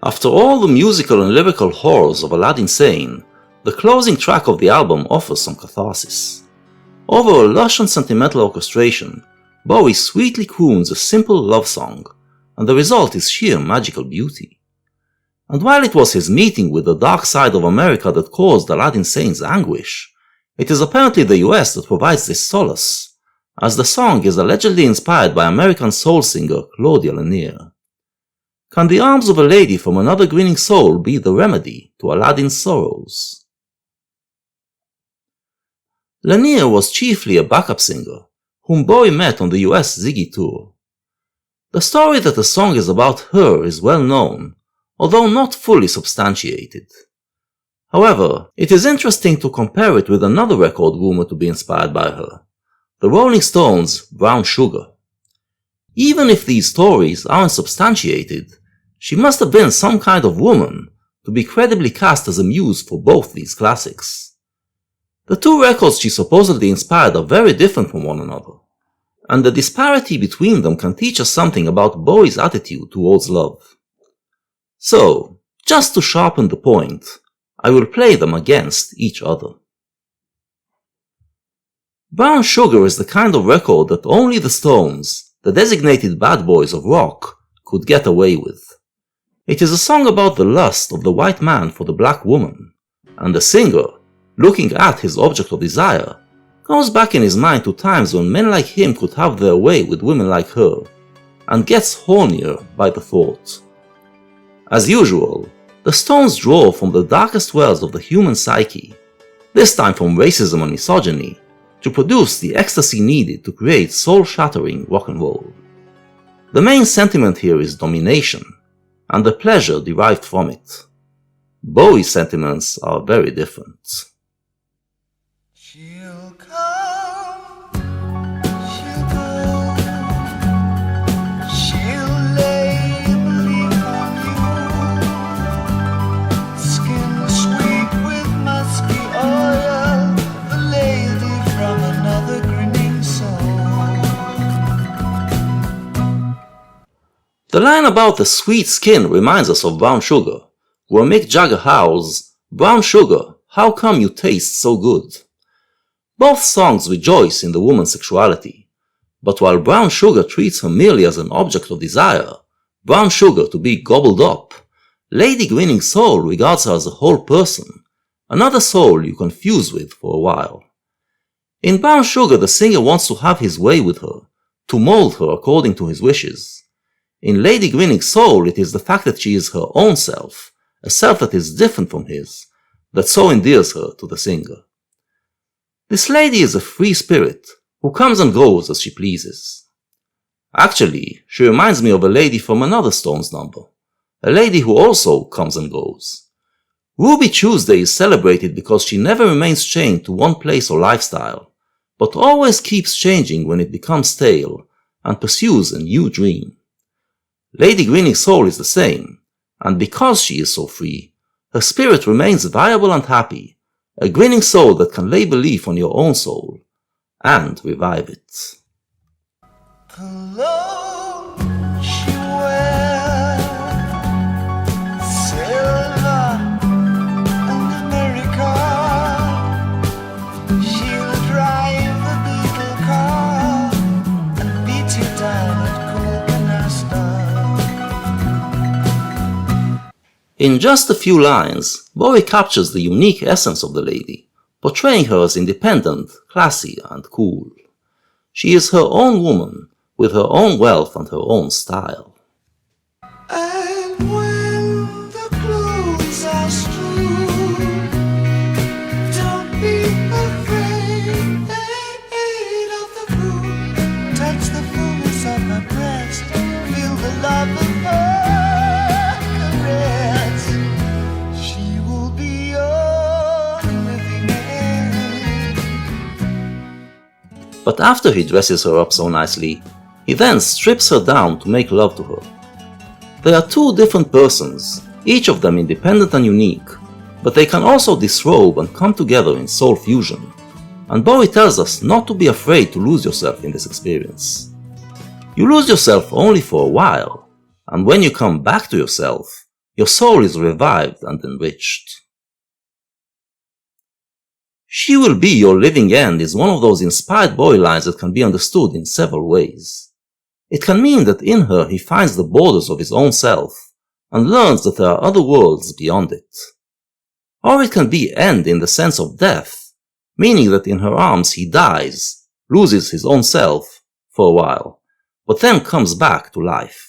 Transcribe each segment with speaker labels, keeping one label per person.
Speaker 1: After all the musical and lyrical horrors of Aladdin Sane, the closing track of the album offers some catharsis. Over a lush and sentimental orchestration, Bowie sweetly croons a simple love song, and the result is sheer magical beauty. And while it was his meeting with the dark side of America that caused Aladdin Sane's anguish, it is apparently the US that provides this solace, as the song is allegedly inspired by American soul singer Claudia Lanier. Can the arms of a lady from another grinning soul be the remedy to Aladdin's sorrows? Lanier was chiefly a backup singer, whom Bowie met on the US Ziggy tour. The story that the song is about her is well known, although not fully substantiated. However, it is interesting to compare it with another record rumored to be inspired by her, the Rolling Stones' Brown Sugar. Even if these stories aren't substantiated, she must have been some kind of woman to be credibly cast as a muse for both these classics. The two records she supposedly inspired are very different from one another, and the disparity between them can teach us something about Bowie's attitude towards love. So, just to sharpen the point, I will play them against each other. Brown Sugar is the kind of record that only the Stones, the designated bad boys of rock, could get away with. It is a song about the lust of the white man for the black woman, and the singer, looking at his object of desire, goes back in his mind to times when men like him could have their way with women like her, and gets hornier by the thought. As usual, the Stones draw from the darkest wells of the human psyche, this time from racism and misogyny, to produce the ecstasy needed to create soul-shattering rock and roll. The main sentiment here is domination, and the pleasure derived from it. Bowie's sentiments are very different.
Speaker 2: She'll come, she'll go, she'll lay belief on you, skin sweet with musky oil, the lady from another grinning soul.
Speaker 1: The line about the sweet skin reminds us of Brown Sugar, where Mick Jagger howls, "Brown sugar, how come you taste so good?" Both songs rejoice in the woman's sexuality, but while Brown Sugar treats her merely as an object of desire, brown sugar to be gobbled up, Lady Grinning Soul regards her as a whole person, another soul you confuse with for a while. In Brown Sugar, the singer wants to have his way with her, to mold her according to his wishes. In Lady Grinning Soul, it is the fact that she is her own self, a self that is different from his, that so endears her to the singer. This lady is a free spirit, who comes and goes as she pleases. Actually, she reminds me of a lady from another Stones number, a lady who also comes and goes. Ruby Tuesday is celebrated because she never remains chained to one place or lifestyle, but always keeps changing when it becomes stale, and pursues a new dream. Lady Grinning Soul is the same, and because she is so free, her spirit remains viable and happy, a grinning soul that can lay belief on your own soul, and revive it.
Speaker 2: Cologne she wears, silver and America. She'll drive the Beetle car and beat you down at Colcanasta.
Speaker 1: In just a few lines, Bowie captures the unique essence of the lady, portraying her as independent, classy, and cool. She is her own woman, with her own wealth and her own style.
Speaker 2: And when the clothes are strewn, don't be afraid of the moon. Touch the fullness of her breast, feel the love of her caress. She will be your living end.
Speaker 1: But after he dresses her up so nicely, he then strips her down to make love to her. They are two different persons, each of them independent and unique, but they can also disrobe and come together in soul fusion, and Bowie tells us not to be afraid to lose yourself in this experience. You lose yourself only for a while, and when you come back to yourself, your soul is revived and enriched. She will be your living end is one of those inspired Bowie lines that can be understood in several ways. It can mean that in her he finds the borders of his own self and learns that there are other worlds beyond it. Or it can be end in the sense of death, meaning that in her arms he dies, loses his own self for a while, but then comes back to life.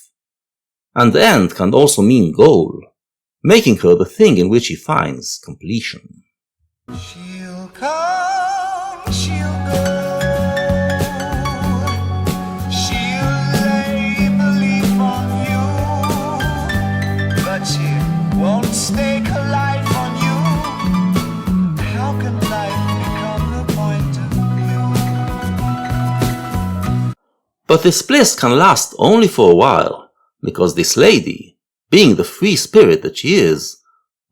Speaker 1: And end can also mean goal, making her the thing in which he finds completion.
Speaker 2: She'll come, she'll go. She'll lay belief on you, but she won't stake her life on you. How can life become the point of view?
Speaker 1: But this bliss can last only for a while, because this lady, being the free spirit that she is,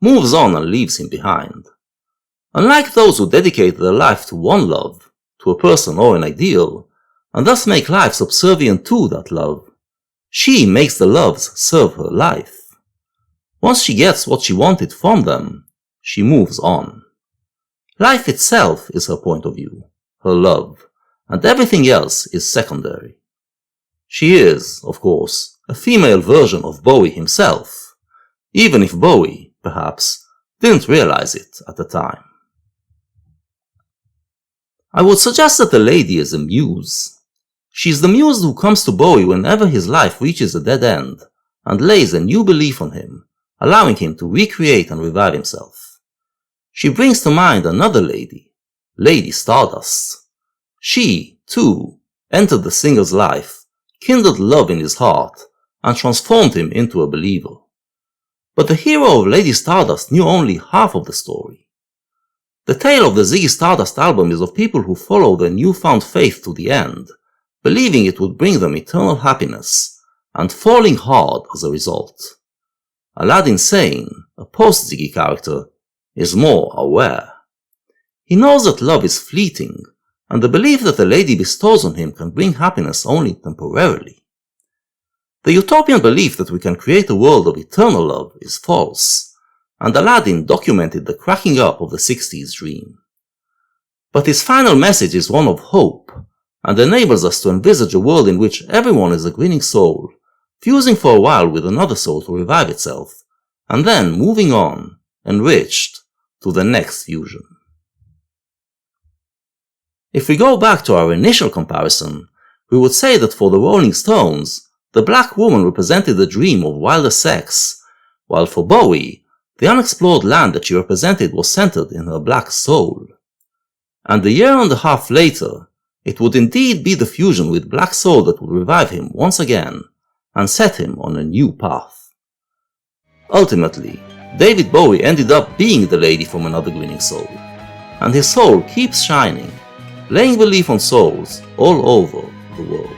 Speaker 1: moves on and leaves him behind. Unlike those who dedicate their life to one love, to a person or an ideal, and thus make life subservient to that love, she makes the loves serve her life. Once she gets what she wanted from them, she moves on. Life itself is her point of view, her love, and everything else is secondary. She is, of course, a female version of Bowie himself, even if Bowie, perhaps, didn't realize it at the time. I would suggest that the lady is a muse. She's the muse who comes to Bowie whenever his life reaches a dead end and lays a new belief on him, allowing him to recreate and revive himself. She brings to mind another lady, Lady Stardust. She, too, entered the singer's life, kindled love in his heart, and transformed him into a believer. But the hero of Lady Stardust knew only half of the story. The tale of the Ziggy Stardust album is of people who follow their newfound faith to the end, believing it would bring them eternal happiness, and falling hard as a result. Aladdin Sane, a post-Ziggy character, is more aware. He knows that love is fleeting, and the belief that the lady bestows on him can bring happiness only temporarily. The utopian belief that we can create a world of eternal love is false, and Aladdin documented the cracking up of the 60s dream. But his final message is one of hope, and enables us to envisage a world in which everyone is a grinning soul, fusing for a while with another soul to revive itself, and then moving on, enriched, to the next fusion. If we go back to our initial comparison, we would say that for the Rolling Stones, the black woman represented the dream of wilder sex, while for Bowie, the unexplored land that she represented was centered in her black soul. And a year and a half later, it would indeed be the fusion with Black Soul that would revive him once again, and set him on a new path. Ultimately, David Bowie ended up being the lady from Another Grinning Soul, and his soul keeps shining, laying belief on souls all over the world.